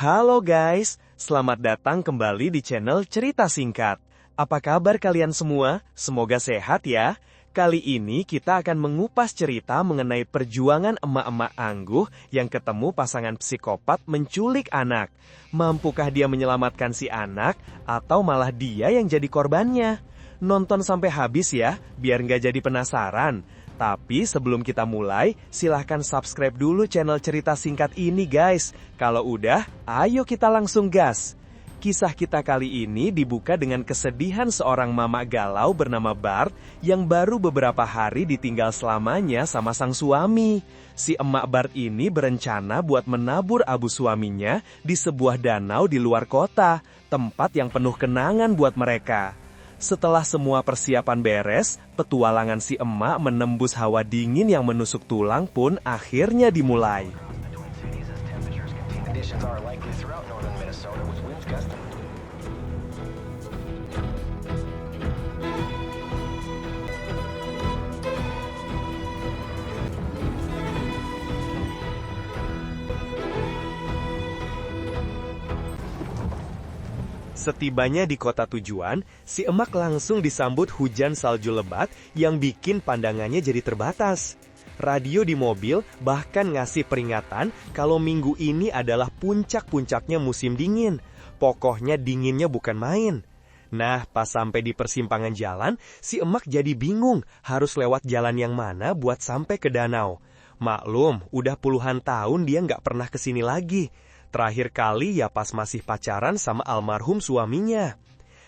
Halo guys, selamat datang kembali di channel Cerita Singkat. Apa kabar kalian semua? Semoga sehat ya. Kali ini kita akan mengupas cerita mengenai perjuangan emak-emak angguh yang ketemu pasangan psikopat menculik anak. Mampukah dia menyelamatkan si anak, atau malah dia yang jadi korbannya? Nonton sampai habis ya, biar nggak jadi penasaran. Tapi sebelum kita mulai, silahkan subscribe dulu channel Cerita Singkat ini guys. Kalau udah, ayo kita langsung gas. Kisah kita kali ini dibuka dengan kesedihan seorang mama galau bernama Bart yang baru beberapa hari ditinggal selamanya sama sang suami. Si emak Bart ini berencana buat menabur abu suaminya di sebuah danau di luar kota, tempat yang penuh kenangan buat mereka. Setelah semua persiapan beres, petualangan si emak menembus hawa dingin yang menusuk tulang pun akhirnya dimulai. Setibanya di kota tujuan, si emak langsung disambut hujan salju lebat yang bikin pandangannya jadi terbatas. Radio di mobil bahkan ngasih peringatan kalau minggu ini adalah puncak-puncaknya musim dingin. Pokoknya dinginnya bukan main. Nah, pas sampai di persimpangan jalan, si emak jadi bingung harus lewat jalan yang mana buat sampai ke danau. Maklum, udah puluhan tahun dia nggak pernah kesini lagi. Terakhir kali ya pas masih pacaran sama almarhum suaminya.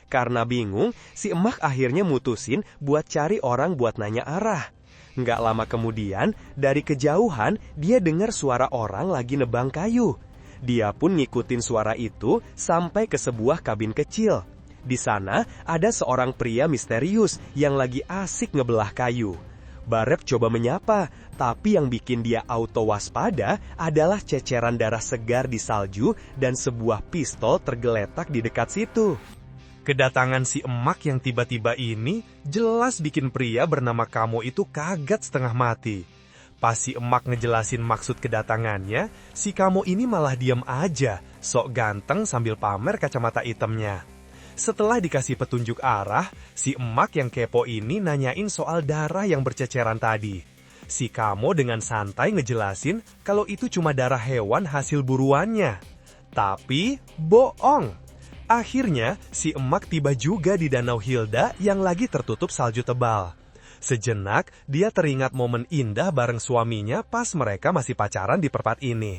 Karena bingung, si emak akhirnya mutusin buat cari orang buat nanya arah. Nggak lama kemudian, dari kejauhan dia dengar suara orang lagi nebang kayu. Dia pun ngikutin suara itu sampai ke sebuah kabin kecil. Di sana ada seorang pria misterius yang lagi asik ngebelah kayu. Barep coba menyapa, tapi yang bikin dia auto waspada adalah ceceran darah segar di salju dan sebuah pistol tergeletak di dekat situ. Kedatangan si emak yang tiba-tiba ini jelas bikin pria bernama Kamo itu kaget setengah mati. Pas si emak ngejelasin maksud kedatangannya, si Kamo ini malah diam aja, sok ganteng sambil pamer kacamata hitamnya. Setelah dikasih petunjuk arah, si emak yang kepo ini nanyain soal darah yang berceceran tadi. Si Kamo dengan santai ngejelasin kalau itu cuma darah hewan hasil buruannya. Tapi, bohong. Akhirnya, si emak tiba juga di Danau Hilda yang lagi tertutup salju tebal. Sejenak, dia teringat momen indah bareng suaminya pas mereka masih pacaran di perpat ini.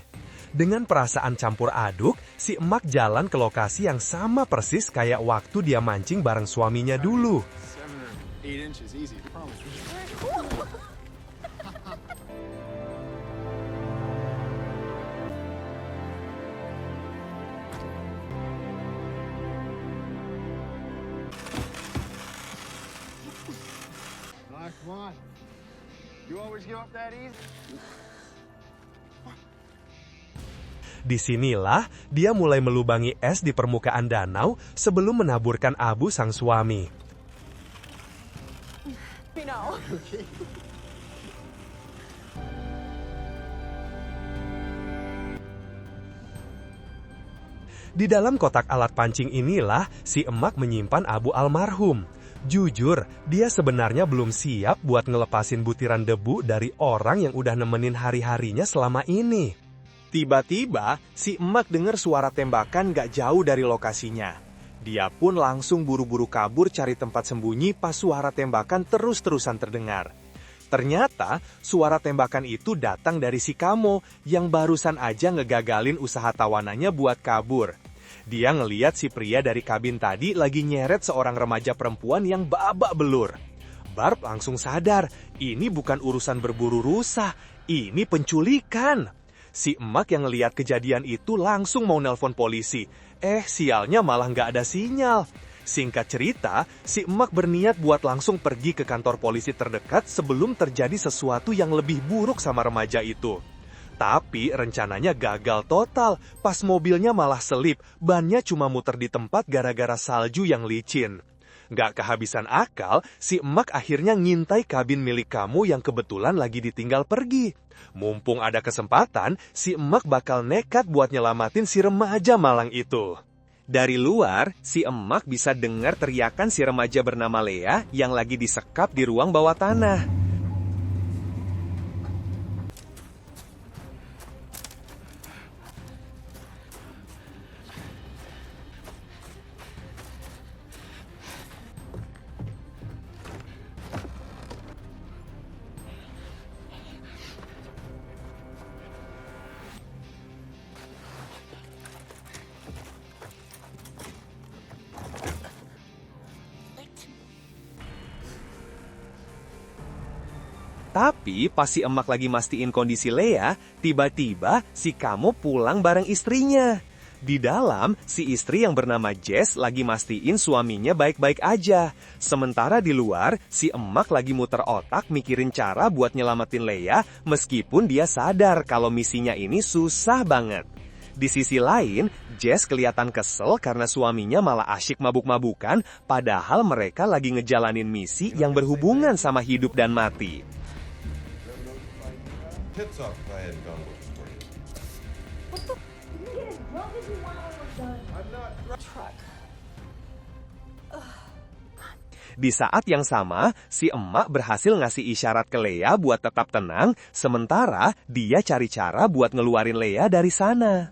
Dengan perasaan campur aduk, si emak jalan ke lokasi yang sama persis kayak waktu dia mancing bareng suaminya dulu. Disinilah dia mulai melubangi es di permukaan danau sebelum menaburkan abu sang suami. Di dalam kotak alat pancing inilah si emak menyimpan abu almarhum. Jujur, dia sebenarnya belum siap buat ngelepasin butiran debu dari orang yang udah nemenin hari-harinya selama ini. Tiba-tiba, si emak dengar suara tembakan gak jauh dari lokasinya. Dia pun langsung buru-buru kabur cari tempat sembunyi pas suara tembakan terus-terusan terdengar. Ternyata, suara tembakan itu datang dari si Kamo yang barusan aja ngegagalin usaha tawanannya buat kabur. Dia ngeliat si pria dari kabin tadi lagi nyeret seorang remaja perempuan yang babak belur. Barb langsung sadar, ini bukan urusan berburu rusa, ini penculikan. Si emak yang ngeliat kejadian itu langsung mau nelpon polisi. Sialnya malah nggak ada sinyal. Singkat cerita, si emak berniat buat langsung pergi ke kantor polisi terdekat sebelum terjadi sesuatu yang lebih buruk sama remaja itu. Tapi rencananya gagal total, pas mobilnya malah selip, bannya cuma muter di tempat gara-gara salju yang licin. Gak kehabisan akal, si emak akhirnya ngintai kabin milik kamu yang kebetulan lagi ditinggal pergi. Mumpung ada kesempatan, si emak bakal nekat buat nyelamatin si remaja malang itu. Dari luar, si emak bisa dengar teriakan si remaja bernama Lea yang lagi disekap di ruang bawah tanah. Tapi pas si emak lagi mastiin kondisi Lea, tiba-tiba si kamu pulang bareng istrinya. Di dalam, si istri yang bernama Jess lagi mastiin suaminya baik-baik aja. Sementara di luar, si emak lagi muter otak mikirin cara buat nyelamatin Lea meskipun dia sadar kalau misinya ini susah banget. Di sisi lain, Jess kelihatan kesel karena suaminya malah asyik mabuk-mabukan padahal mereka lagi ngejalanin misi yang berhubungan sama hidup dan mati. Pits up if I hadn't gone looking for you. What the? You can get as drunk as you want when we're done. I'm not Truck. Di saat yang sama, si emak berhasil ngasih isyarat ke Lea buat tetap tenang, sementara dia cari cara buat ngeluarin Lea dari sana.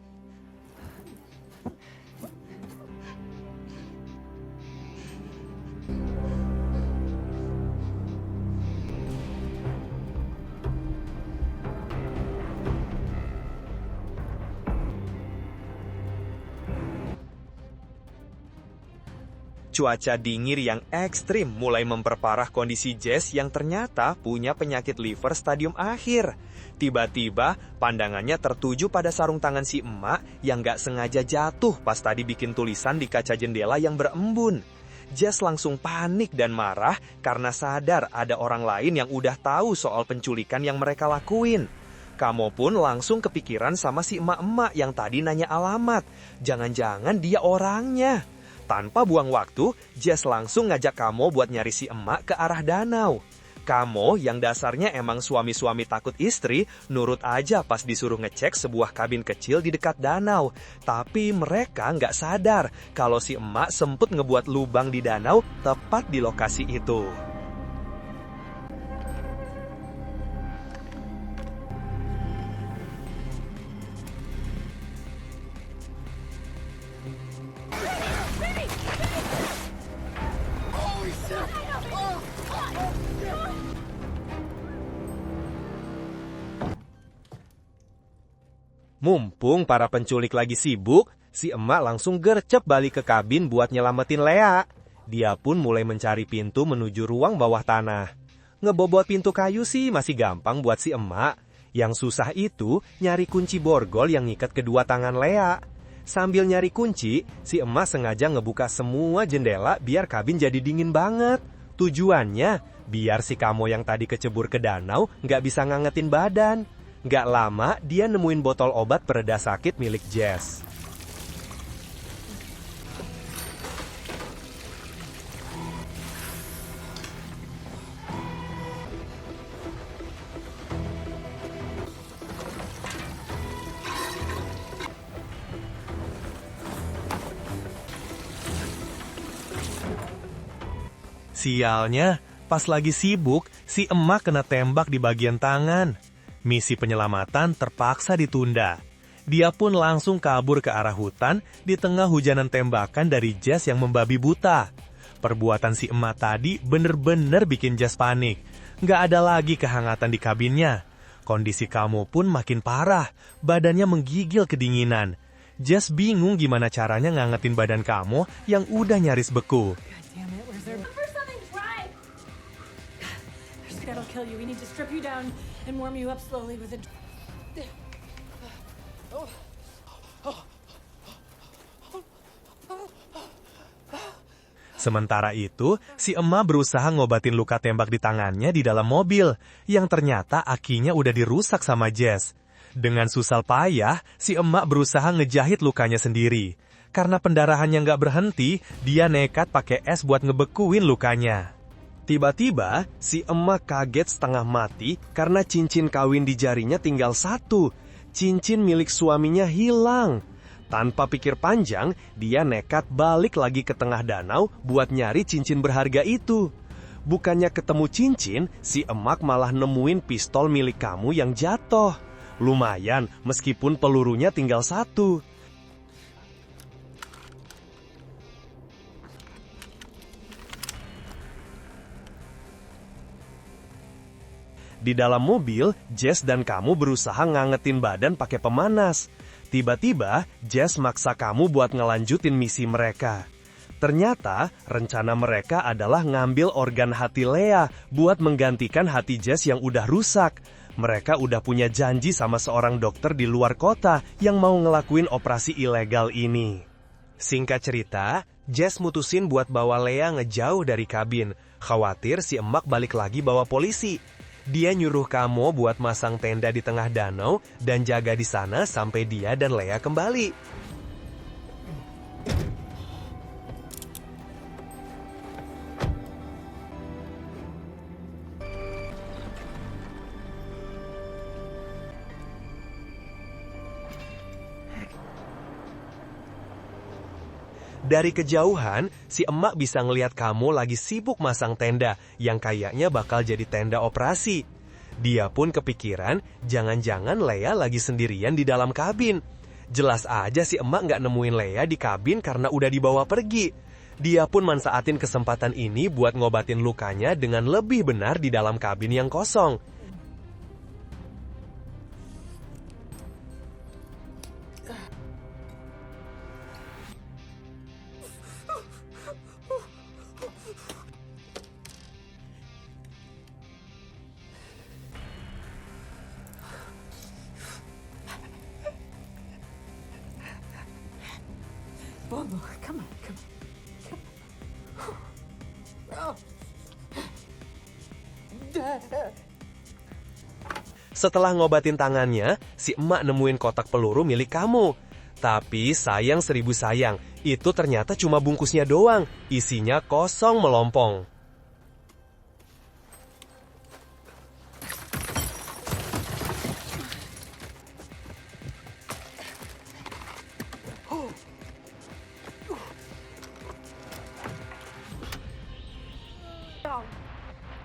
Cuaca dingin yang ekstrim mulai memperparah kondisi Jess yang ternyata punya penyakit liver stadium akhir. Tiba-tiba, pandangannya tertuju pada sarung tangan si emak yang gak sengaja jatuh pas tadi bikin tulisan di kaca jendela yang berembun. Jess langsung panik dan marah karena sadar ada orang lain yang udah tahu soal penculikan yang mereka lakuin. Kamu pun langsung kepikiran sama si emak-emak yang tadi nanya alamat. Jangan-jangan dia orangnya. Tanpa buang waktu, Jess langsung ngajak Kamu buat nyari si emak ke arah danau. Kamu yang dasarnya emang suami-suami takut istri, nurut aja pas disuruh ngecek sebuah kabin kecil di dekat danau. Tapi mereka nggak sadar kalau si emak sempet ngebuat lubang di danau tepat di lokasi itu. Mumpung para penculik lagi sibuk, si emak langsung gercep balik ke kabin buat nyelamatin Lea. Dia pun mulai mencari pintu menuju ruang bawah tanah. Ngebobot pintu kayu sih masih gampang buat si emak. Yang susah itu nyari kunci borgol yang ngikat kedua tangan Lea. Sambil nyari kunci, si emak sengaja ngebuka semua jendela biar kabin jadi dingin banget. Tujuannya, biar si Kamu yang tadi kecebur ke danau nggak bisa ngangetin badan. Nggak lama, dia nemuin botol obat pereda sakit milik Jess. Sialnya, pas lagi sibuk, si emak kena tembak di bagian tangan. Misi penyelamatan terpaksa ditunda. Dia pun langsung kabur ke arah hutan di tengah hujanan tembakan dari Jess yang membabi buta. Perbuatan si emak tadi bener-bener bikin Jess panik. Nggak ada lagi kehangatan di kabinnya. Kondisi Kamu pun makin parah, badannya menggigil kedinginan. Jess bingung gimana caranya ngangetin badan Kamu yang udah nyaris beku. That'll kill you. We need to strip you down and warm you up slowly with a... Sementara itu, si emak berusaha ngobatin luka tembak di tangannya di dalam mobil, yang ternyata akinya udah dirusak sama Jess. Dengan susah payah, si emak berusaha ngejahit lukanya sendiri. Karena pendarahannya nggak berhenti, dia nekat pakai es buat ngebekuin lukanya. Tiba-tiba, si emak kaget setengah mati karena cincin kawin di jarinya tinggal satu. Cincin milik suaminya hilang. Tanpa pikir panjang, dia nekat balik lagi ke tengah danau buat nyari cincin berharga itu. Bukannya ketemu cincin, si emak malah nemuin pistol milik kamu yang jatuh. Lumayan, meskipun pelurunya tinggal satu. Di dalam mobil, Jess dan kamu berusaha ngangetin badan pakai pemanas. Tiba-tiba, Jess maksa kamu buat ngelanjutin misi mereka. Ternyata, rencana mereka adalah ngambil organ hati Lea buat menggantikan hati Jess yang udah rusak. Mereka udah punya janji sama seorang dokter di luar kota yang mau ngelakuin operasi ilegal ini. Singkat cerita, Jess mutusin buat bawa Lea ngejauh dari kabin. Khawatir si emak balik lagi bawa polisi. Dia nyuruh kamu buat masang tenda di tengah danau dan jaga di sana sampai dia dan Lea kembali. Dari kejauhan, si emak bisa ngelihat kamu lagi sibuk masang tenda yang kayaknya bakal jadi tenda operasi. Dia pun kepikiran, jangan-jangan Lea lagi sendirian di dalam kabin. Jelas aja si emak nggak nemuin Lea di kabin karena udah dibawa pergi. Dia pun manfaatin kesempatan ini buat ngobatin lukanya dengan lebih benar di dalam kabin yang kosong. Bobo, come on. Setelah ngobatin tangannya, si emak nemuin kotak peluru milik kamu. Tapi sayang seribu sayang, itu ternyata cuma bungkusnya doang, isinya kosong melompong.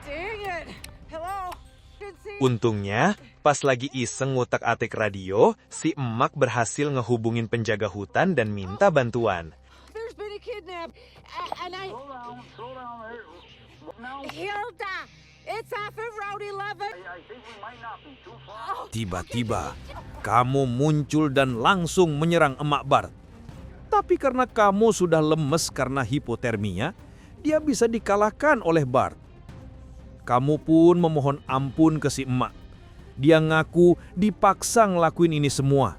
Dang it! Hello? Untungnya, pas lagi iseng ngutak-atik radio, si emak berhasil ngehubungin penjaga hutan dan minta bantuan. There's been a kidnap, and I... Slow down there. Now, Hilda! It's off of Route 11! I think we might not be too far. Tiba-tiba, kamu muncul dan langsung menyerang emak Bart. Tapi karena kamu sudah lemes karena hipotermia, dia bisa dikalahkan oleh Bart. Kamu pun memohon ampun ke si emak. Dia ngaku dipaksa ngelakuin ini semua.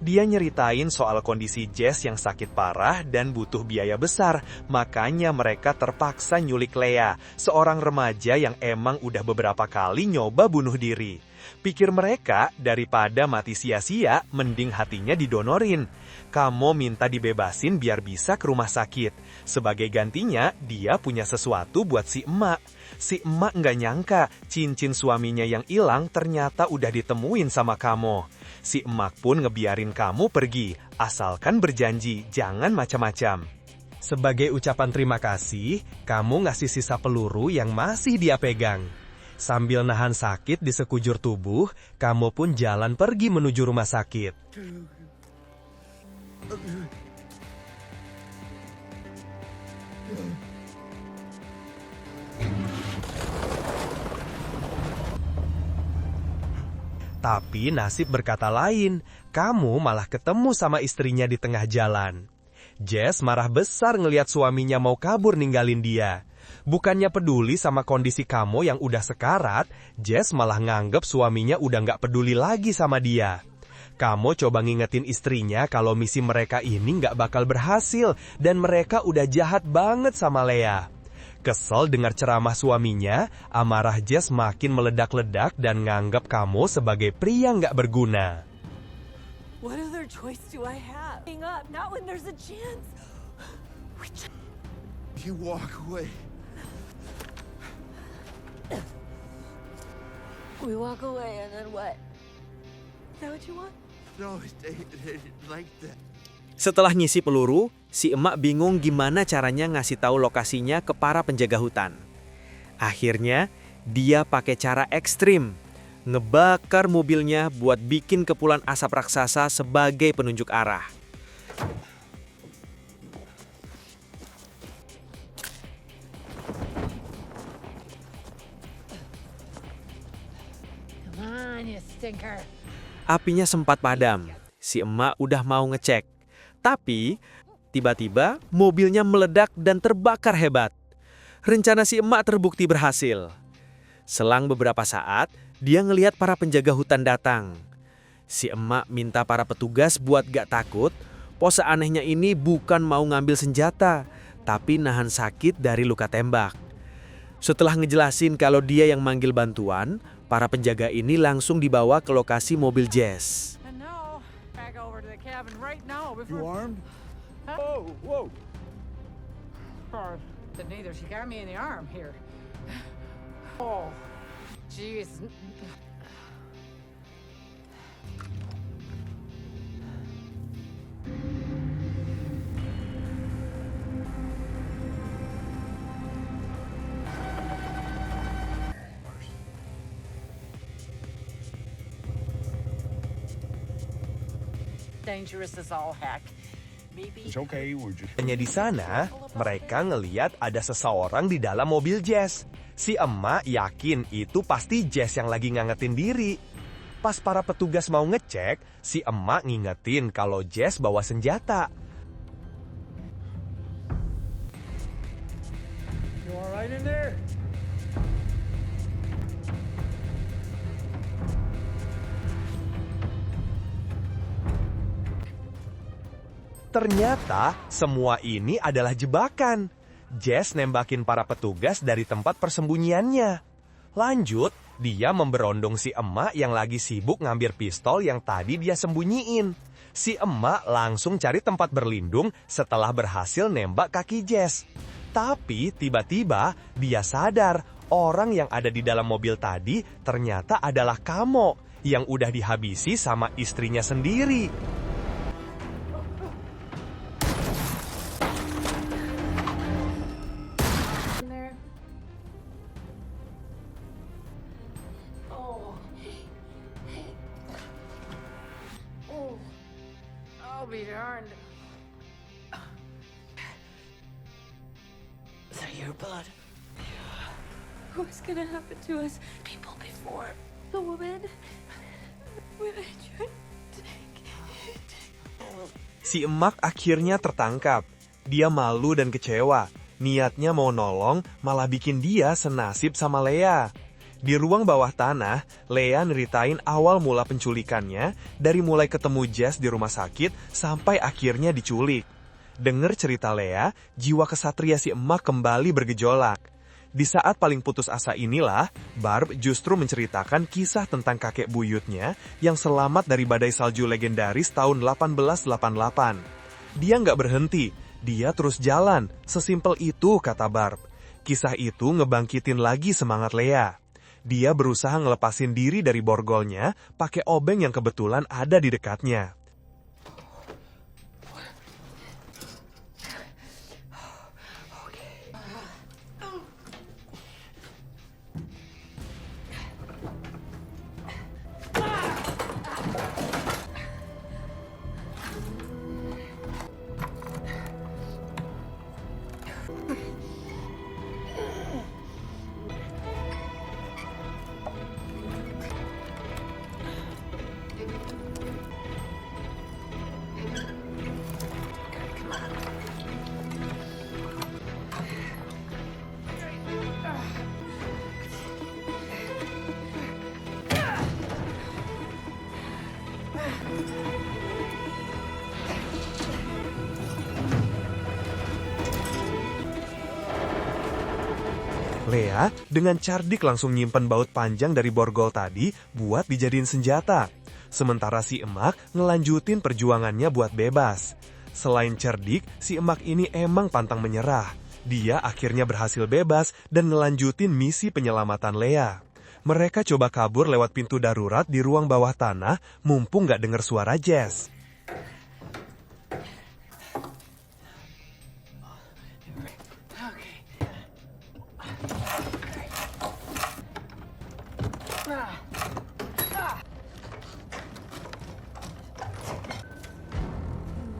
Dia nyeritain soal kondisi Jess yang sakit parah dan butuh biaya besar, makanya mereka terpaksa nyulik Lea, seorang remaja yang emang udah beberapa kali nyoba bunuh diri. Pikir mereka, daripada mati sia-sia, mending hatinya didonorin. Kamu minta dibebasin biar bisa ke rumah sakit. Sebagai gantinya, dia punya sesuatu buat si emak. Si emak nggak nyangka, cincin suaminya yang hilang ternyata udah ditemuin sama kamu. Si emak pun ngebiarin kamu pergi, asalkan berjanji jangan macam-macam. Sebagai ucapan terima kasih, kamu ngasih sisa peluru yang masih dia pegang. Sambil nahan sakit di sekujur tubuh, kamu pun jalan pergi menuju rumah sakit. Tapi nasib berkata lain, kamu malah ketemu sama istrinya di tengah jalan. Jess marah besar ngelihat suaminya mau kabur ninggalin dia. Bukannya peduli sama kondisi kamu yang udah sekarat, Jess malah nganggep suaminya udah nggak peduli lagi sama dia. Kamu coba ngingetin istrinya kalau misi mereka ini nggak bakal berhasil dan mereka udah jahat banget sama Lea. Kesel dengar ceramah suaminya, amarah Jess makin meledak-ledak dan nganggap Kamo sebagai pria nggak berguna. What other choice do I have? Hang up, not when there's a chance. You walk away. We walk away and then what? Is that what you want? No, like that. Setelah ngisi peluru, si emak bingung gimana caranya ngasih tahu lokasinya ke para penjaga hutan. Akhirnya, dia pakai cara ekstrim, ngebakar mobilnya buat bikin kepulan asap raksasa sebagai penunjuk arah. Come on, you stinker. Apinya sempat padam. Si emak udah mau ngecek. Tapi, tiba-tiba mobilnya meledak dan terbakar hebat. Rencana si emak terbukti berhasil. Selang beberapa saat, dia ngelihat para penjaga hutan datang. Si emak minta para petugas buat gak takut. Pose anehnya ini bukan mau ngambil senjata, tapi nahan sakit dari luka tembak. Setelah ngejelasin kalau dia yang manggil bantuan, para penjaga ini langsung dibawa ke lokasi mobil Jess. And now, back over to the cabin right now before... You armed? Huh? Whoa. Or to neither. She got me in the arm here. Oh, jeez. Dangerous as all heck. Maybe. It's okay, we're just... Hanya di sana, mereka ngeliat ada seseorang di dalam mobil Jess. Si emak yakin itu pasti Jess yang lagi ngangetin diri. Pas para petugas mau ngecek, si emak ngingetin kalau Jess bawa senjata. You all right in there? Ternyata semua ini adalah jebakan. Jess nembakin para petugas dari tempat persembunyiannya. Lanjut, dia memberondong si emak yang lagi sibuk ngambil pistol yang tadi dia sembunyiin. Si emak langsung cari tempat berlindung setelah berhasil nembak kaki Jess. Tapi tiba-tiba dia sadar orang yang ada di dalam mobil tadi ternyata adalah Kamo yang udah dihabisi sama istrinya sendiri. In there. Oh. Oh. I'll be darned. Is that your blood? What's gonna happen to us? People before. The woman? When I tried to Si emak akhirnya tertangkap. Dia malu dan kecewa. Niatnya mau nolong, malah bikin dia senasib sama Lea. Di ruang bawah tanah, Lea neritain awal mula penculikannya, dari mulai ketemu Jess di rumah sakit sampai akhirnya diculik. Dengar cerita Lea, jiwa kesatria si emak kembali bergejolak. Di saat paling putus asa inilah, Barb justru menceritakan kisah tentang kakek buyutnya yang selamat dari badai salju legendaris tahun 1888. Dia nggak berhenti, dia terus jalan, sesimpel itu kata Barb. Kisah itu ngebangkitin lagi semangat Lea. Dia berusaha ngelepasin diri dari borgolnya pakai obeng yang kebetulan ada di dekatnya. Lea dengan cerdik langsung nyimpen baut panjang dari borgol tadi buat dijadiin senjata. Sementara si emak ngelanjutin perjuangannya buat bebas. Selain cerdik, si emak ini emang pantang menyerah. Dia akhirnya berhasil bebas dan ngelanjutin misi penyelamatan Lea. Mereka coba kabur lewat pintu darurat di ruang bawah tanah, mumpung gak dengar suara Jess.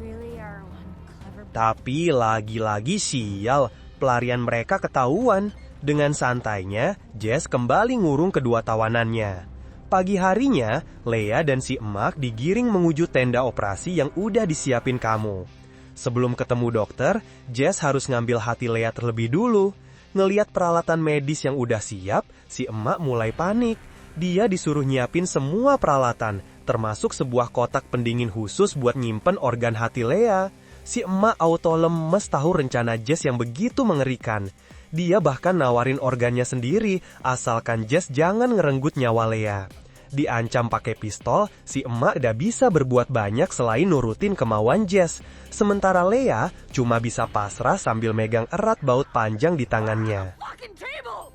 Really are one clever. Tapi lagi-lagi sial, pelarian mereka ketahuan. Dengan santainya, Jess kembali ngurung kedua tawanannya. Pagi harinya, Lea dan si emak digiring menuju tenda operasi yang udah disiapin kamu. Sebelum ketemu dokter, Jess harus ngambil hati Lea terlebih dulu. Ngeliat peralatan medis yang udah siap, si emak mulai panik. Dia disuruh nyiapin semua peralatan, termasuk sebuah kotak pendingin khusus buat nyimpen organ hati Lea. Si emak auto lemes tahu rencana Jess yang begitu mengerikan. Dia bahkan nawarin organnya sendiri, asalkan Jess jangan ngerenggut nyawa Lea. Diancam pakai pistol, si emak udah bisa berbuat banyak selain nurutin kemauan Jess. Sementara Lea cuma bisa pasrah sambil megang erat baut panjang di tangannya. Fucking table!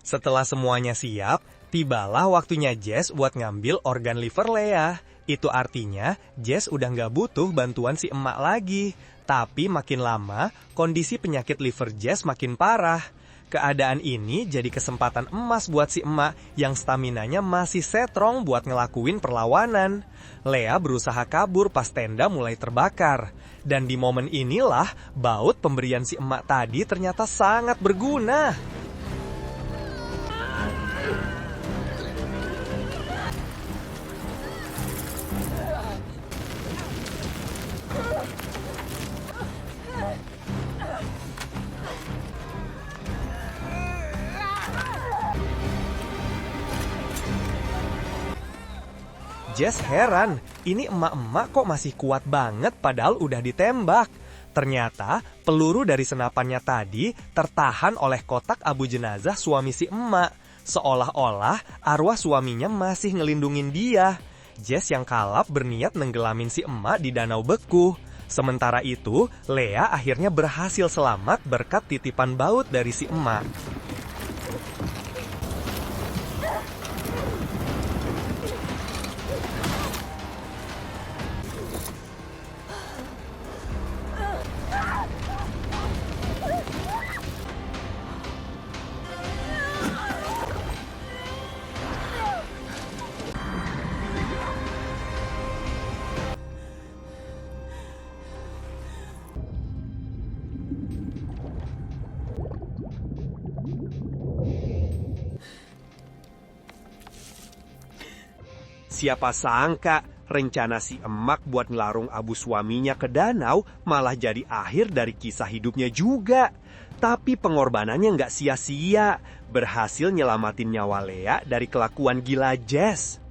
Setelah semuanya siap, tibalah waktunya Jess buat ngambil organ liver Lea. Itu artinya Jess udah nggak butuh bantuan si emak lagi. Tapi makin lama, kondisi penyakit liver Jess makin parah. Keadaan ini jadi kesempatan emas buat si emak yang staminanya masih setrong buat ngelakuin perlawanan. Lea berusaha kabur pas tenda mulai terbakar. Dan di momen inilah, baut pemberian si emak tadi ternyata sangat berguna. Jess heran, ini emak-emak kok masih kuat banget padahal udah ditembak. Ternyata peluru dari senapannya tadi tertahan oleh kotak abu jenazah suami si emak. Seolah-olah arwah suaminya masih ngelindungin dia. Jess yang kalap berniat nenggelamin si emak di danau beku. Sementara itu, Lea akhirnya berhasil selamat berkat titipan baut dari si emak. Siapa sangka rencana si emak buat ngelarung abu suaminya ke danau malah jadi akhir dari kisah hidupnya juga. Tapi pengorbanannya nggak sia-sia, berhasil nyelamatin nyawa Lea dari kelakuan gila Jess.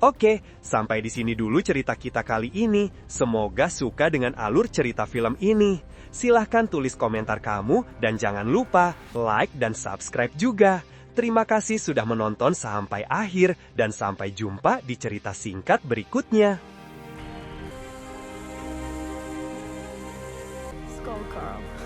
Oke, sampai di sini dulu cerita kita kali ini. Semoga suka dengan alur cerita film ini. Silahkan tulis komentar kamu dan jangan lupa like dan subscribe juga. Terima kasih sudah menonton sampai akhir dan sampai jumpa di cerita singkat berikutnya. Skull Carl.